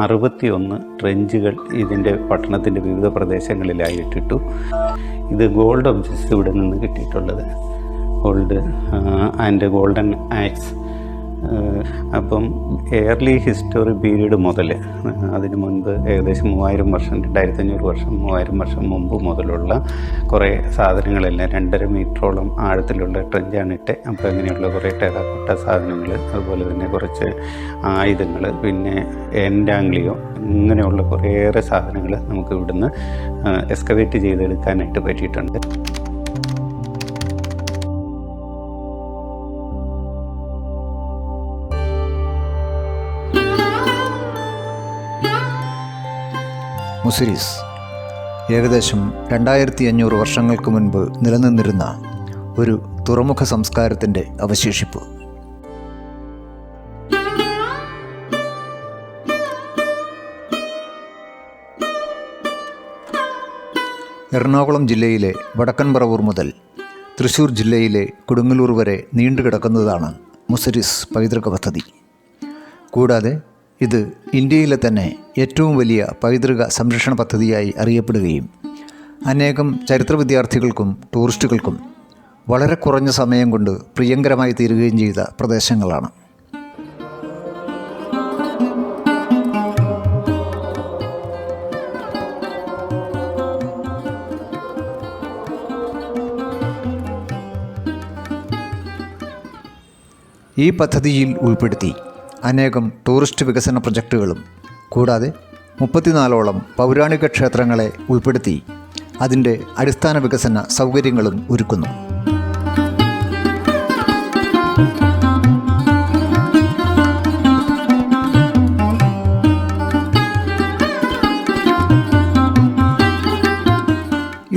61 ട്രെഞ്ചുകൾ ഇതിൻ്റെ പട്ടണത്തിൻ്റെ വിവിധ പ്രദേശങ്ങളിലായി ഇട്ടിട്ടു. ഇത് ഗോൾഡ് ഒബ്ജക്ട്സ് ഇവിടെ നിന്ന് കിട്ടിയിട്ടുള്ളത്, ഗോൾഡ് ആൻഡ് ഗോൾഡൻ ആക്സ്. അപ്പം എയർലി ഹിസ്റ്ററി പീരീഡ് മുതൽ അതിന് മുൻപ് ഏകദേശം 3000 വർഷം 2500 വർഷം 3000 വർഷം മുമ്പ് മുതലുള്ള കുറേ സാധനങ്ങളെല്ലാം 2.5 മീറ്ററോളം ആഴത്തിലുള്ള ട്രെഞ്ചാണ് ഇട്ട്. അപ്പോൾ അങ്ങനെയുള്ള കുറേ ടെറാക്കോട്ട സാധനങ്ങൾ, അതുപോലെ തന്നെ കുറച്ച് ആയുധങ്ങൾ, പിന്നെ എൻഡാംഗ്ലിയോ, ഇങ്ങനെയുള്ള കുറേയേറെ സാധനങ്ങൾ നമുക്ക് ഇവിടുന്ന് എക്സ്കവേറ്റ് ചെയ്തെടുക്കാനായിട്ട് പറ്റിയിട്ടുണ്ട്. മുസിരിസ് ഏകദേശം 2500 വർഷങ്ങൾക്ക് മുൻപ് നിലനിന്നിരുന്ന ഒരു തുറമുഖ സംസ്കാരത്തിൻ്റെ അവശേഷിപ്പ്. എറണാകുളം ജില്ലയിലെ വടക്കൻ പറവൂർ മുതൽ തൃശ്ശൂർ ജില്ലയിലെ കൊടുങ്ങല്ലൂർ വരെ നീണ്ടുകിടക്കുന്നതാണ് മുസിരിസ് പൈതൃക പദ്ധതി. കൂടാതെ ഇത് ഇന്ത്യയിലെ തന്നെ ഏറ്റവും വലിയ പൈതൃക സംരക്ഷണ പദ്ധതിയായി അറിയപ്പെടുകയും അനേകം ചരിത്ര വിദ്യാർത്ഥികൾക്കും ടൂറിസ്റ്റുകൾക്കും വളരെ കുറഞ്ഞ സമയം കൊണ്ട് പ്രിയങ്കരമായി തീരുകയും ചെയ്ത പ്രദേശങ്ങളാണ്. ഈ പദ്ധതിയിൽ ഉൾപ്പെടുത്തി അനേകം ടൂറിസ്റ്റ് വികസന പ്രൊജക്റ്റുകളും കൂടാതെ 34ഓളം പൗരാണിക ക്ഷേത്രങ്ങളെ ഉൾപ്പെടുത്തി അതിൻ്റെ അടിസ്ഥാന വികസന സൗകര്യങ്ങളും ഒരുക്കുന്നു.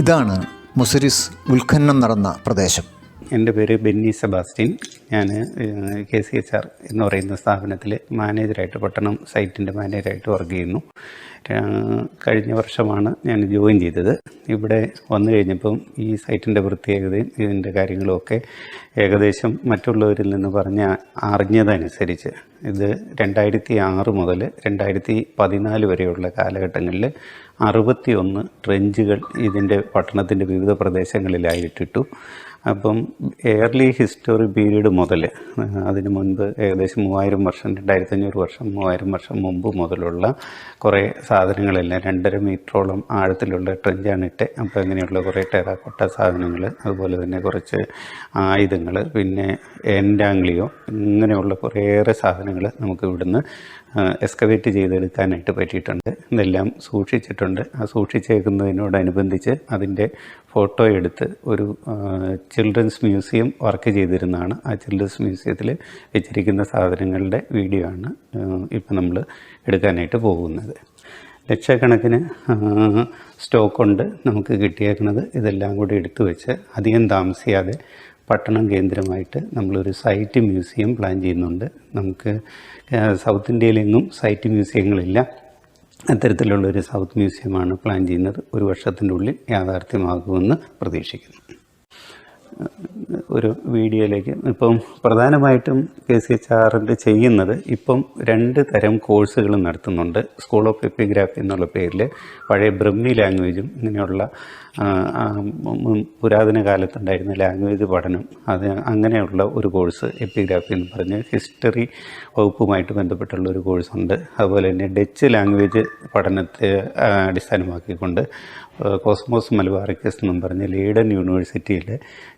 ഇതാണ് മുസിരിസ് ഉത്ഖനനം നടന്ന പ്രദേശം. എൻ്റെ പേര് ബെന്നി സെബാസ്റ്റ്യൻ. ഞാൻ KCHR എന്ന് പറയുന്ന സ്ഥാപനത്തിൽ മാനേജറായിട്ട്, പട്ടണം സൈറ്റിൻ്റെ മാനേജറായിട്ട് വർക്ക് ചെയ്യുന്നു. കഴിഞ്ഞ വർഷമാണ് ഞാൻ ജോയിൻ ചെയ്തത്. ഇവിടെ വന്നു കഴിഞ്ഞപ്പം ഈ സൈറ്റിൻ്റെ പ്രത്യേകതയും ഇതിൻ്റെ കാര്യങ്ങളുമൊക്കെ ഏകദേശം മറ്റുള്ളവരിൽ നിന്ന് അറിഞ്ഞതനുസരിച്ച് ഇത് 2006 മുതൽ 2014 വരെയുള്ള കാലഘട്ടങ്ങളിൽ 61 ട്രെഞ്ചുകൾ ഇതിൻ്റെ പട്ടണത്തിൻ്റെ വിവിധ പ്രദേശങ്ങളിലായി ഇട്ടിട്ടു. അപ്പം എയർലി ഹിസ്റ്ററി പീരീഡ് മുതൽ അതിന് മുൻപ് ഏകദേശം 3000 വർഷം 2500 വർഷം 3000 വർഷം മുമ്പ് മുതലുള്ള കുറേ സാധനങ്ങളെല്ലാം 2.5 മീറ്ററോളം ആഴത്തിലുള്ള ട്രെഞ്ചാണ് ഇട്ട്. അപ്പോൾ അങ്ങനെയുള്ള കുറേ ടെറാക്കോട്ട സാധനങ്ങൾ, അതുപോലെ തന്നെ കുറച്ച് ആയുധങ്ങൾ, പിന്നെ എൻഡാംഗ്ലിയോ, ഇങ്ങനെയുള്ള കുറേയേറെ സാധനങ്ങൾ നമുക്ക് ഇവിടുന്ന് എക്സ്കവേറ്റ് ചെയ്തെടുക്കാനായിട്ട് പറ്റിയിട്ടുണ്ട്. ഇതെല്ലാം സൂക്ഷിച്ചിട്ടുണ്ട്. ആ സൂക്ഷിച്ചേക്കുന്നതിനോടനുബന്ധിച്ച് അതിൻ്റെ ഫോട്ടോ എടുത്ത് ഒരു ചിൽഡ്രൻസ് മ്യൂസിയം വർക്ക് ചെയ്തിരുന്നതാണ്. ആ ചിൽഡ്രൻസ് മ്യൂസിയത്തിൽ വെച്ചിരിക്കുന്ന സാധനങ്ങളുടെ വീഡിയോ ആണ് ഇപ്പം നമ്മൾ എടുക്കാനായിട്ട് പോകുന്നത്. ലക്ഷക്കണക്കിന് സ്റ്റോക്കുണ്ട് നമുക്ക് കിട്ടിയേക്കുന്നത്. ഇതെല്ലാം കൂടി എടുത്തു വെച്ച് അധികം താമസിയാതെ പട്ടണം കേന്ദ്രമായിട്ട് നമ്മളൊരു സൈറ്റ് മ്യൂസിയം പ്ലാൻ ചെയ്യുന്നുണ്ട്. നമുക്ക് സൗത്ത് ഇന്ത്യയിലെങ്ങും സൈറ്റ് മ്യൂസിയങ്ങളില്ല. അത്തരത്തിലുള്ളൊരു സൗത്ത് മ്യൂസിയമാണ് പ്ലാൻ ചെയ്യുന്നത്. ഒരു വർഷത്തിൻ്റെ ഉള്ളിൽ യാഥാർത്ഥ്യമാകുമെന്ന് പ്രതീക്ഷിക്കുന്നു. ഒരു വീഡിയോയിലേക്ക് ഇപ്പം പ്രധാനമായിട്ടും KCHR ചെയ്യുന്നത് ഇപ്പം 2 തരം കോഴ്സുകൾ നടത്തുന്നുണ്ട്. സ്കൂൾ ഓഫ് എപ്പിഗ്രാഫി എന്നുള്ള പേരിൽ പഴയ ബ്രഹ്മി ലാംഗ്വേജും ഇങ്ങനെയുള്ള പുരാതന കാലത്തുണ്ടായിരുന്ന ലാംഗ്വേജ് പഠനം, അത് അങ്ങനെയുള്ള ഒരു കോഴ്സ് എപ്പിഗ്രാഫി എന്ന് പറഞ്ഞ് ഹിസ്റ്ററി വകുപ്പുമായിട്ട് ബന്ധപ്പെട്ടുള്ള ഒരു കോഴ്സുണ്ട്. അതുപോലെ തന്നെ ഡച്ച് ലാംഗ്വേജ് പഠനത്തെ അടിസ്ഥാനമാക്കിക്കൊണ്ട് കോസ്മോസ് മലബാറിക്കസ് എന്നും പറഞ്ഞ് ലീഡൻ യൂണിവേഴ്സിറ്റിയുടെ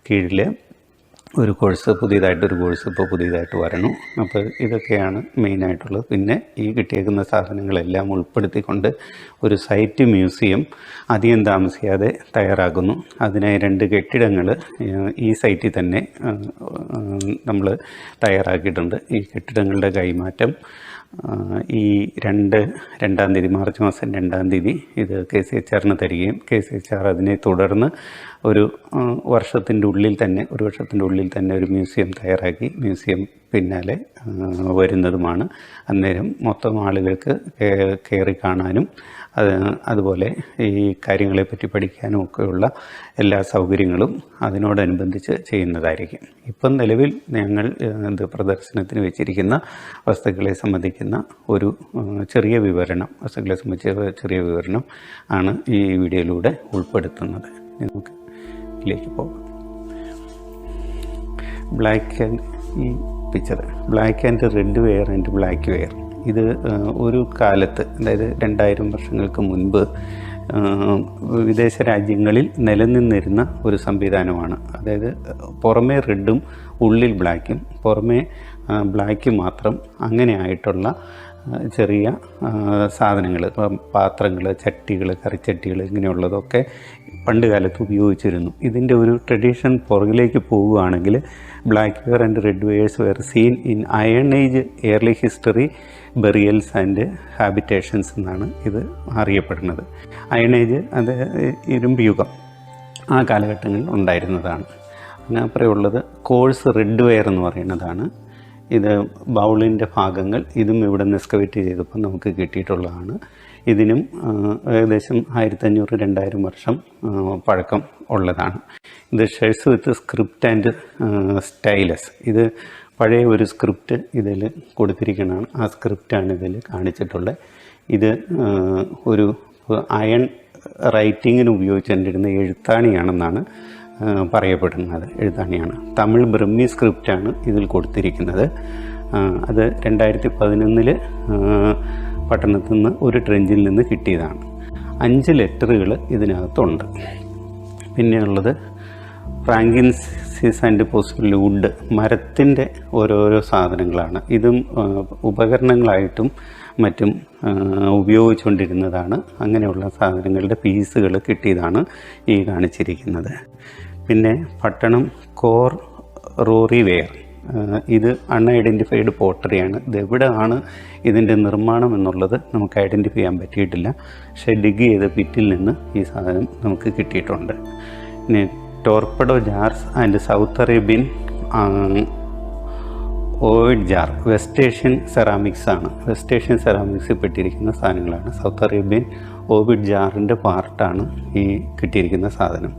കീഴിൽ ഒരു കോഴ്സ് ഇപ്പോൾ പുതിയതായിട്ട് വരണം. അപ്പോൾ ഇതൊക്കെയാണ് മെയിനായിട്ടുള്ളത്. പിന്നെ ഈ കിട്ടിയേക്കുന്ന സാധനങ്ങളെല്ലാം ഉൾപ്പെടുത്തിക്കൊണ്ട് ഒരു സൈറ്റ് മ്യൂസിയം അധികം താമസിയാതെ തയ്യാറാക്കുന്നു. അതിനായി 2 കെട്ടിടങ്ങൾ ഈ സൈറ്റിൽ തന്നെ നമ്മൾ തയ്യാറാക്കിയിട്ടുണ്ട്. ഈ കെട്ടിടങ്ങളുടെ കൈമാറ്റം ഈ 2-ാം തീയതി മാർച്ച് മാസം 2-ാം തീയതി ഇത് KCHR തരികയും KCHR അതിനെ തുടർന്ന് ഒരു വർഷത്തിൻ്റെ ഉള്ളിൽ തന്നെ ഒരു മ്യൂസിയം തയ്യാറാക്കി മ്യൂസിയം പിന്നാലെ വരുന്നതുമാണ്. അന്നേരം മൊത്തം ആളുകൾക്ക് കയറി കാണാനും അതുപോലെ ഈ കാര്യങ്ങളെപ്പറ്റി പഠിക്കാനും ഒക്കെയുള്ള എല്ലാ സൗകര്യങ്ങളും അതിനോടനുബന്ധിച്ച് ചെയ്യുന്നതായിരിക്കും. ഇപ്പം നിലവിൽ ഞങ്ങൾ പ്രദർശനത്തിന് വെച്ചിരിക്കുന്ന വസ്തുക്കളെ സംബന്ധിക്കുന്ന ഒരു വസ്തുക്കളെ സംബന്ധിച്ച ചെറിയ വിവരണം ആണ് ഈ വീഡിയോയിലൂടെ ഉൾപ്പെടുത്തുന്നത്. നമുക്ക് ഇതിലേക്ക് പോകാം. ഈ picture black and red ware and black ware, ഇത് ഒരു കാലത്ത്, അതായത് 2000 വർഷങ്ങൾക്ക് മുൻപ് വിദേശ രാജ്യങ്ങളിൽ നിലനിന്നിരുന്ന ഒരു സംവിധാനമാണ്. അതായത് പുറമേ റെഡും ഉള്ളിൽ ബ്ലാക്കും, പുറമേ ബ്ലാക്ക് മാത്രം, അങ്ങനെ ആയിട്ടുള്ള ചെറിയ സാധനങ്ങൾ, ഇപ്പം പാത്രങ്ങൾ, ചട്ടികൾ, കറിച്ചട്ടികൾ, ഇങ്ങനെയുള്ളതൊക്കെ പണ്ട് കാലത്ത് ഉപയോഗിച്ചിരുന്നു. ഇതിൻ്റെ ഒരു ട്രഡീഷൻ പുറകിലേക്ക് പോവുകയാണെങ്കിൽ black ware and red wares were seen in iron age early history burials and habitations എന്നാണ് ഇത് അറിയപ്പെടുന്നത്. അയൺ ഏജ്, അത് ഇരുമ്പ് യുഗം, ആ കാലഘട്ടങ്ങളിൽ ഉണ്ടായിരുന്നതാണ്. അതിനപ്പുറമുള്ളത് കോഴ്സ് റെഡ് വെയർ എന്ന് പറയുന്നതാണ്. ഇത് ബൗളിൻ്റെ ഭാഗങ്ങൾ, ഇതും ഇവിടെ നിന്ന് എക്സ്കവേറ്റ് ചെയ്തപ്പോൾ നമുക്ക് കിട്ടിയിട്ടുള്ളതാണ്. ഇതിനും ഏകദേശം 1500-2000 വർഷം പഴക്കം ഉള്ളതാണ്. ഇത് shades with script and stylus, ഇത് പഴയ ഒരു സ്ക്രിപ്റ്റ് ഇതിൽ കൊടുത്തിരിക്കുന്നതാണ്. ആ സ്ക്രിപ്റ്റാണ് ഇതിൽ കാണിച്ചിട്ടുള്ളത്. ഇത് ഒരു അയൺ റൈറ്റിങ്ങിന് ഉപയോഗിച്ചുകൊണ്ടിരുന്ന എഴുത്താണിയാണെന്നാണ് പറയപ്പെടുന്നത്. എഴുത്താണിയാണ്. തമിഴ് ബ്രഹ്മി സ്ക്രിപ്റ്റാണ് ഇതിൽ കൊടുത്തിരിക്കുന്നത്. അത് 2011 പട്ടണത്തിൽ നിന്ന് ഒരു ട്രെഞ്ചിൽ നിന്ന് കിട്ടിയതാണ്. 5 ലെറ്ററുകൾ ഇതിനകത്തുണ്ട്. പിന്നെയുള്ളത് ഫ്രാങ്കിൻസിസ് ആൻഡ് പോസിബിൾ വുഡ്, മരത്തിൻ്റെ ഓരോരോ സാധനങ്ങളാണ്. ഇതും ഉപകരണങ്ങളായിട്ടും മറ്റും ഉപയോഗിച്ചുകൊണ്ടിരുന്നതാണ്. അങ്ങനെയുള്ള സാധനങ്ങളുടെ പീസുകൾ കിട്ടിയതാണ് ഈ കാണിച്ചിരിക്കുന്നത്. പിന്നെ പട്ടണം കോർ റോറി വെയർ, ഇത് അൺഐഡൻറ്റിഫൈഡ് പോട്ടറിയാണ്. ഇതെവിടെയാണ് ഇതിൻ്റെ നിർമ്മാണം എന്നുള്ളത് നമുക്ക് ഐഡൻറ്റിഫൈ ചെയ്യാൻ പറ്റിയിട്ടില്ല. പക്ഷേ ഡിഗ് ചെയ്ത പിറ്റിൽ നിന്ന് ഈ സാധനം നമുക്ക് കിട്ടിയിട്ടുണ്ട്. പിന്നെ torpedo jars and South Arabian ovoid jar, West Asian ceramics ആണ്. വെസ്റ്റ് ഏഷ്യൻ സെറാമിക്സിൽ പെട്ടിരിക്കുന്ന സാധനങ്ങളാണ്. സൗത്ത് അറേബ്യൻ ഓവിഡ് ജാറിൻ്റെ പാർട്ടാണ് ഈ കിട്ടിയിരിക്കുന്ന സാധനം.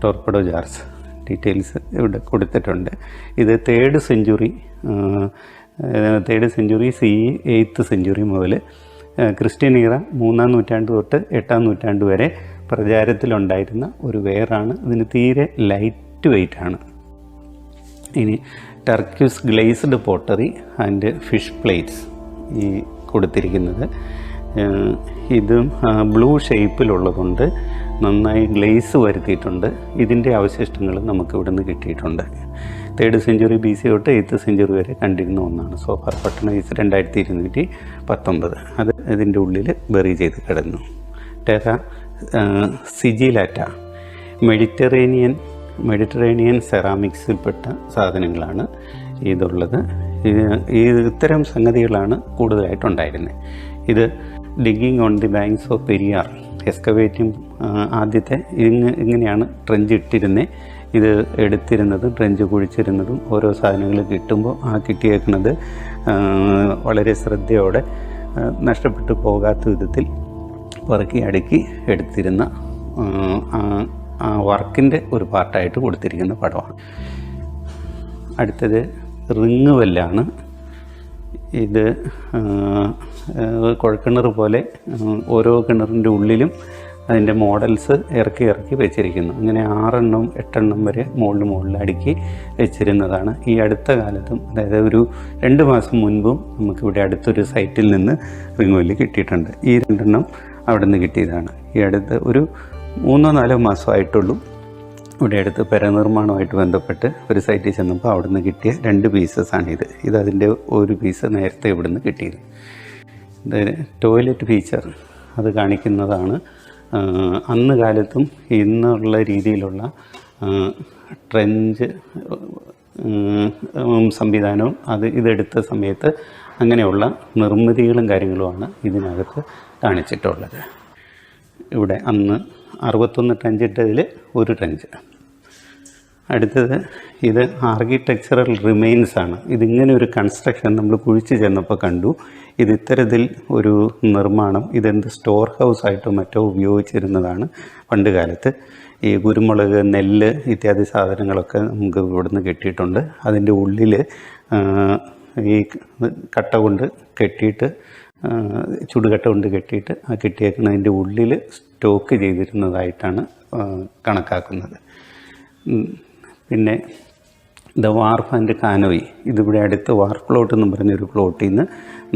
ടോർപ്പഡോ ജാർസ് ഡീറ്റെയിൽസ് ഇവിടെ കൊടുത്തിട്ടുണ്ട്. ഇത് 3rd century CE 8th century മുതൽ ക്രിസ്ത്യൻ ഇറ 3-ാം നൂറ്റാണ്ട് തൊട്ട് 8ാം നൂറ്റാണ്ട് വരെ പ്രചാരത്തിലുണ്ടായിരുന്ന ഒരു വെയറാണ്. ഇതിന് തീരെ ലൈറ്റ് വെയ്റ്റ് ആണ്. ഇനി turquoise glazed pottery and fish plates ഈ കൊടുത്തിരിക്കുന്നത്. ഇതും ബ്ലൂ ഷേപ്പിലുള്ളതുകൊണ്ട് നന്നായി ഗ്ലേസ് വരുത്തിയിട്ടുണ്ട്. ഇതിൻ്റെ അവശിഷ്ടങ്ങൾ നമുക്ക് ഇവിടെ നിന്ന് കിട്ടിയിട്ടുണ്ട്. 3rd സെഞ്ച്വറി BC തൊട്ട് 8th സെഞ്ച്വറി വരെ കണ്ടിരുന്ന ഒന്നാണ്. സോഫാർ പട്ടണം 2219. അത് ഇതിൻ്റെ ഉള്ളിൽ ബെറി ചെയ്ത് കിടന്നു. ടെറ സിജിലാറ്റ, മെഡിറ്ററേനിയൻ സെറാമിക്സിൽപ്പെട്ട സാധനങ്ങളാണ് ഇതുള്ളത്. ഇത്തരം സംഗതികളാണ് കൂടുതലായിട്ടുണ്ടായിരുന്നത്. ഇത് digging on the banks of Periyar, excavating, ആദ്യത്തെ ഇങ്ങനെയാണ് ട്രെഞ്ച് ഇട്ടിരുന്നത്. ഇത് എടുത്തിരുന്നതും ട്രെഞ്ച് കുഴിച്ചിരുന്നതും ഓരോ സാധനങ്ങൾ കിട്ടുമ്പോൾ ആ കിട്ടിയേക്കുന്നത് വളരെ ശ്രദ്ധയോടെ നഷ്ടപ്പെട്ടു പോകാത്ത വിധത്തിൽ പറക്കി അടുക്കി എടുത്തിരുന്ന ആ വർക്കിൻ്റെ ഒരു പാർട്ടായിട്ട് കൊടുത്തിരിക്കുന്ന പടമാണ്. അടുത്തത് റിങ് വെല്ലാണ്. ഇത് കുഴൽക്കിണർ പോലെ ഓരോ കിണറിൻ്റെ ഉള്ളിലും അതിൻ്റെ മോഡൽസ് ഇറക്കി വെച്ചിരിക്കുന്നു. അങ്ങനെ 6 8 വരെ മുകളിൽ അടുക്കി വെച്ചിരുന്നതാണ്. ഈ അടുത്ത കാലത്തും, അതായത് ഒരു 2 മാസം മുൻപും നമുക്കിവിടെ അടുത്തൊരു സൈറ്റിൽ നിന്ന് റിങ് വെല്ല് കിട്ടിയിട്ടുണ്ട്. ഈ 2 അവിടെ നിന്ന് കിട്ടിയതാണ്. ഈ അടുത്ത് ഒരു 3-4 മാസമായിട്ടുള്ളൂ ഇവിടെ അടുത്ത് പെരനിർമ്മാണവുമായിട്ട് ബന്ധപ്പെട്ട് ഒരു സൈറ്റിൽ ചെന്നപ്പോൾ അവിടെ നിന്ന് കിട്ടിയ 2 പീസസാണിത്. ഇതതിൻ്റെ ഒരു പീസ് നേരത്തെ ഇവിടെ നിന്ന് കിട്ടിയത്. ഇത് ടോയ്ലറ്റ് ഫീച്ചർ അത് കാണിക്കുന്നതാണ്. അന്ന് കാലത്തും ഇന്നുള്ള രീതിയിലുള്ള ട്രെഞ്ച് സംവിധാനവും ഇതെടുത്ത സമയത്ത് അങ്ങനെയുള്ള നിർമ്മിതികളും കാര്യങ്ങളുമാണ് ഇതിനകത്ത് കാണിച്ചിട്ടുള്ളത്. ഇവിടെ അന്ന് 61 ട്രഞ്ച് ഇട്ടതിൽ ഒരു ട്രഞ്ച്. അടുത്തത് ഇത് ആർക്കിടെക്ചറൽ റിമെയിൻസ് ആണ്. ഇതിങ്ങനെ ഒരു കൺസ്ട്രക്ഷൻ നമ്മൾ കുഴിച്ച് ചെന്നപ്പോൾ കണ്ടു. ഇത് ഇത്തരത്തിൽ ഒരു നിർമ്മാണം ഇതെന്ത് സ്റ്റോർ ഹൗസായിട്ടോ മറ്റോ ഉപയോഗിച്ചിരുന്നതാണ് പണ്ട് കാലത്ത്. ഈ കുരുമുളക്, നെല്ല് ഇത്യാദി സാധനങ്ങളൊക്കെ നമുക്ക് ഇവിടുന്ന് കിട്ടിയിട്ടുണ്ട്. അതിൻ്റെ ഉള്ളിൽ ഈ കട്ട കൊണ്ട് കെട്ടിയിട്ട്, ചുടുകട്ട കൊണ്ട് കെട്ടിയിട്ട് ആ കെട്ടിയേക്കുന്നതിൻ്റെ ഉള്ളിൽ സ്റ്റോക്ക് ചെയ്തിരുന്നതായിട്ടാണ് കണക്കാക്കുന്നത്. പിന്നെ ദ വാർഫ് ആൻഡ് കാനോയി, ഇതിവിടെ അടുത്ത് വാർഫ് പ്ലോട്ട് എന്ന് പറഞ്ഞൊരു പ്ലോട്ടിൽ നിന്ന്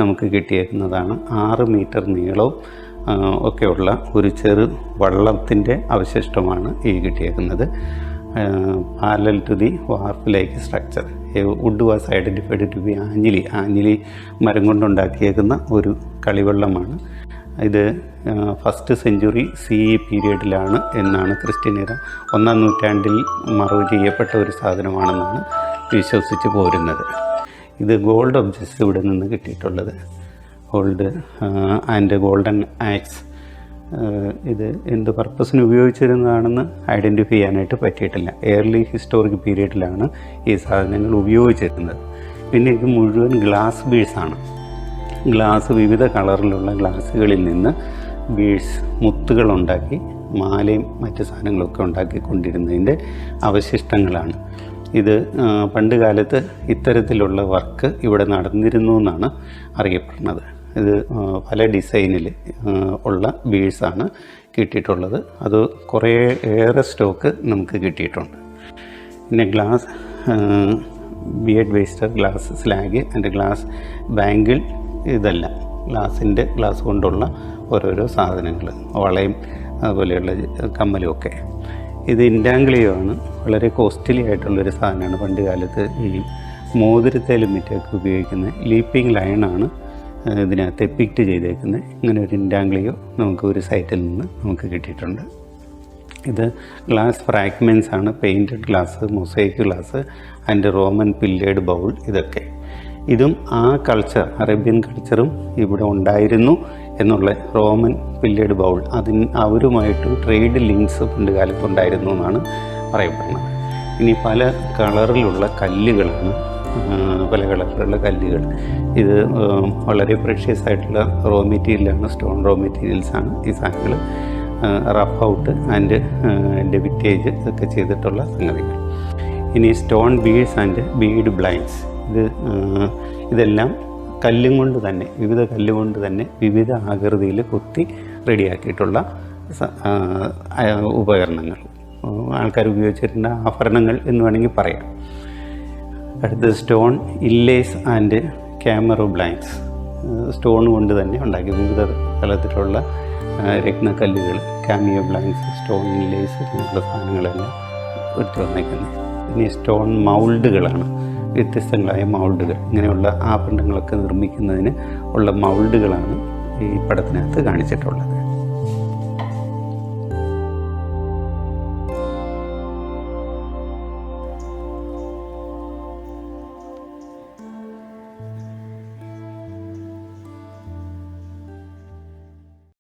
നമുക്ക് കിട്ടിയേക്കുന്നതാണ്. 6 മീറ്റർ നീളവും ഒക്കെയുള്ള ഒരു ചെറു വള്ളത്തിൻ്റെ അവശിഷ്ടമാണ് ഈ കിട്ടിയേക്കുന്നത്. Parallel to the wharf like structure. Wood was identified to be ആഞ്ഞിലി മരം കൊണ്ടുണ്ടാക്കിയേക്കുന്ന ഒരു കളിവള്ളമാണ്. ഇത് 1st സെഞ്ച്വറി CE പീരീഡിലാണ് എന്നാണ് ക്രിസ്ത്യനിയർ 1-ാം നൂറ്റാണ്ടിൽ മറവ് ചെയ്യപ്പെട്ട ഒരു സാധനമാണെന്നാണ് വിശ്വസിച്ച് പോരുന്നത്. ഇത് ഗോൾഡ് ഒബ്ജക്ട്സ് ഇവിടെ നിന്ന് കിട്ടിയിട്ടുള്ളത്. Gold and golden axe. ഇത് എന്ത് പർപ്പസിന് ഉപയോഗിച്ചിരുന്നതാണെന്ന് ഐഡൻറ്റിഫൈ ചെയ്യാനായിട്ട് പറ്റിയിട്ടില്ല. എയർലി ഹിസ്റ്റോറിക് പീരീഡിലാണ് ഈ സാധനങ്ങൾ ഉപയോഗിച്ചിരുന്നത്. പിന്നെ ഇത് മുഴുവൻ ഗ്ലാസ് ബീഡ്സാണ്. ഗ്ലാസ്, വിവിധ കളറിലുള്ള ഗ്ലാസ്സുകളിൽ നിന്ന് ബീഡ്സ്, മുത്തുകളുണ്ടാക്കി മാലയും മറ്റ് സാധനങ്ങളൊക്കെ ഉണ്ടാക്കിക്കൊണ്ടിരുന്നതിൻ്റെ അവശിഷ്ടങ്ങളാണ്. ഇത് പണ്ട് കാലത്ത് ഇത്തരത്തിലുള്ള വർക്ക് ഇവിടെ നടന്നിരുന്നു എന്നാണ് അറിയപ്പെടുന്നത്. ഇത് പല ഡിസൈനിൽ ഉള്ള ബീഡ്സാണ് കിട്ടിയിട്ടുള്ളത്. അത് കുറേ ഏറെ സ്റ്റോക്ക് നമുക്ക് കിട്ടിയിട്ടുണ്ട്. പിന്നെ glass bead waster, glass slag and glass bangle, ഇതെല്ലാം ഗ്ലാസ് കൊണ്ടുള്ള ഓരോരോ സാധനങ്ങൾ, വളയും അതുപോലെയുള്ള കമ്മലുമൊക്കെ. ഇത് ഇൻഡാംഗ്ലിയോ ആണ്. വളരെ കോസ്റ്റ്ലി ആയിട്ടുള്ളൊരു സാധനമാണ്. പണ്ട് കാലത്ത് ഈ മോതിരത്തേലും മറ്റൊക്കെ ഉപയോഗിക്കുന്ന ലീപ്പിംഗ് ലൈനാണ് ഇതിനകത്ത് എപ്പിക്റ്റ് ചെയ്തേക്കുന്നത്. ഇങ്ങനെ ഒരു ഇൻഡാംഗ്ലിയോ നമുക്ക് ഒരു സൈറ്റിൽ നിന്ന് നമുക്ക് കിട്ടിയിട്ടുണ്ട്. ഇത് ഗ്ലാസ് ഫ്രാഗ്മെൻറ്റ്സ് ആണ്. Painted glass, mosaic glass and Roman pillared bowl. ഇതൊക്കെ ഇതും ആ കൾച്ചർ, അറേബ്യൻ കൾച്ചറും ഇവിടെ ഉണ്ടായിരുന്നു എന്നുള്ള റോമൻ പില്ലേഡ് ബൗൾ, അവരുമായിട്ട് ട്രേഡ് ലിങ്ക്സ് പണ്ട് കാലത്തുണ്ടായിരുന്നു എന്നാണ് പറയപ്പെടുന്നത്. ഇനി പല കളറിലുള്ള കല്ലുകളാണ്, പല കളറിലുള്ള കല്ലുകൾ. ഇത് വളരെ പ്രഷ്യസ് ആയിട്ടുള്ള റോ മെറ്റീരിയലാണ്, സ്റ്റോൺ റോ മെറ്റീരിയൽസാണ് ഈ സാധനങ്ങൾ. റഫ് ഔട്ട് ആൻഡ് ഡെബിറ്റേജ് ഇതൊക്കെ ചെയ്തിട്ടുള്ള സംഗതികൾ. ഇനി stone beads and bead blinds. ഇതെല്ലാം കല്ലും കൊണ്ട് തന്നെ, വിവിധ കല്ലുകൊണ്ട് തന്നെ വിവിധ ആകൃതിയിൽ കൊത്തി റെഡിയാക്കിയിട്ടുള്ള ഉപകരണങ്ങൾ, ആൾക്കാർ ഉപയോഗിച്ചിരുന്ന ആഭരണങ്ങൾ എന്ന് വേണമെങ്കിൽ പറയാം. അടുത്തത് സ്റ്റോൺ ഇല്ലേസ് ആൻഡ് ക്യാമറോ ബ്ലൈൻഡ്സ്. സ്റ്റോൺ കൊണ്ട് തന്നെ ഉണ്ടാക്കി വിവിധ തലത്തിലുള്ള രത്നക്കല്ലുകൾ, ക്യാമിയോ ബ്ലൈൻഡ്സ്, സ്റ്റോൺ ഇല്ലേസ് എന്നുള്ള സാധനങ്ങളെല്ലാം എടുത്ത് വന്നേക്കുന്നത്. ഇനി സ്റ്റോൺ മൗൾഡുകളാണ്. വ്യത്യസ്തങ്ങളായ മൗൾഡുകൾ, ഇങ്ങനെയുള്ള ആഭരണങ്ങളൊക്കെ നിർമ്മിക്കുന്നതിന് ഉള്ള മൗൾഡുകളാണ് ഈ പടത്തിനകത്ത് കാണിച്ചിട്ടുള്ളത്.